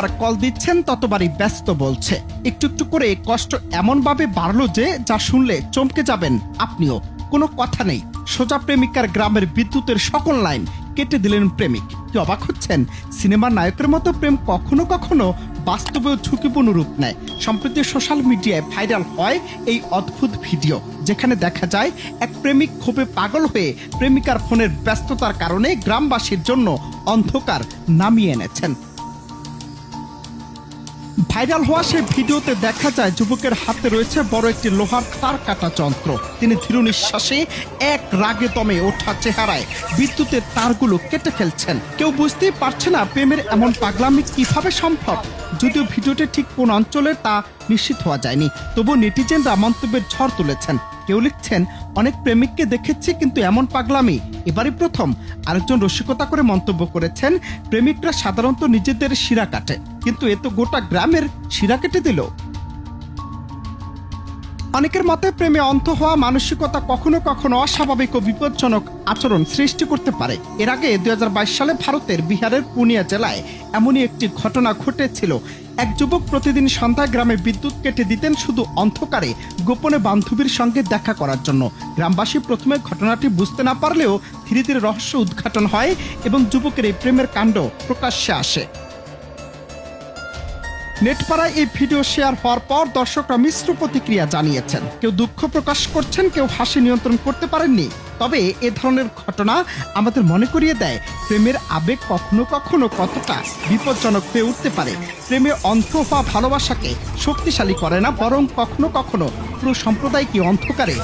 যতবার কল দিচ্ছেন ততবারই ব্যস্ত বলছে। একটু একটু করে কষ্ট এমনভাবে বাড়লো যে যা শুনলে চমকে যাবেন আপনিও। কোনো কথা নেই, সোজা প্রেমিকার গ্রামের বিদ্যুতের সকল লাইন কেটে দিলেন প্রেমিক। কি অবাক হচ্ছেন? সিনেমার নায়কের মতো প্রেম কখনো কখনো বাস্তবেও ঝুঁকিপূর্ণ রূপ নেয়। সম্প্রতি সোশ্যাল মিডিয়ায় ভাইরাল হয় এই অদ্ভুত ভিডিও, যেখানে দেখা যায় এক প্রেমিক ক্ষোভে পাগল হয়ে প্রেমিকার ফোনের ব্যস্ততার কারণে গ্রামবাসীর জন্য অন্ধকার নামিয়ে এনেছেন। ভাইরাল হওয়া সেই ভিডিওতে দেখা যায় যুবকের হাতে রয়েছে বড় একটি লোহার তার কাটা যন্ত্র। তিনি ধীর নিঃশ্বাসে এক রাগে দমে ওঠা চেহারায় বিদ্যুতের তারগুলো কেটে ফেলছেন। কেউ বুঝতেই পারছে না প্রেমের এমন পাগলামি কিভাবে সম্ভব। যদিও ভিডিওটি ঠিক কোন অঞ্চলের তা নিশ্চিত হওয়া যায়নি, তবু নেটিজেনরা মন্তব্যের ঝড় তুলেছেন। কেউ লিখছেন, অনেক প্রেমিককে দেখেছি কিন্তু এমন পাগলামি এবারই প্রথম। আরেকজন রসিকতা করে মন্তব্য করেছেন, প্রেমিকরা সাধারণত নিজেদের শিরা কাটে, কিন্তু এ তো গোটা গ্রামের শিরা কেটে দিল। অনেকের মতে প্রেমে অন্ধ হওয়া মানসিকতা কখনো কখনো অস্বাভাবিক ও বিপজ্জনক আচরণ সৃষ্টি করতে পারে। এর আগে 2022 সালে ভারতের বিহারের পুনিয়া জেলায় এমনই একটি ঘটনা ঘটেছিল। এক যুবক প্রতিদিন সন্ধ্যায় গ্রামে বিদ্যুৎ কেটে দিতেন শুধু অন্ধকারে গোপনে বান্ধবীর সঙ্গে দেখা করার জন্য। গ্রামবাসী প্রথমে ঘটনাটি বুঝতে না পারলেও ধীরে ধীরে রহস্য উদ্ঘাটন হয় এবং যুবকের এই প্রেমের কাণ্ড প্রকাশ্যে আসে। নেটপাড়ায় এই ভিডিও শেয়ার হওয়ার পর দর্শকরা মিশ্র প্রতিক্রিয়া জানিয়েছেন। কেউ দুঃখ প্রকাশ করছেন, কেউ হাসি নিয়ন্ত্রণ করতে পারেননি। তবে এ ধরনের ঘটনা আমাদের মনে করিয়ে দেয় প্রেমের আবেগ কখনো কখনো কতটা বিপজ্জনক হয়ে উঠতে পারে। প্রেমে অন্ধ হওয়া ভালোবাসাকে শক্তিশালী করে না, বরং কখনো কখনো পুরো সম্প্রদায়কে অন্ধকারে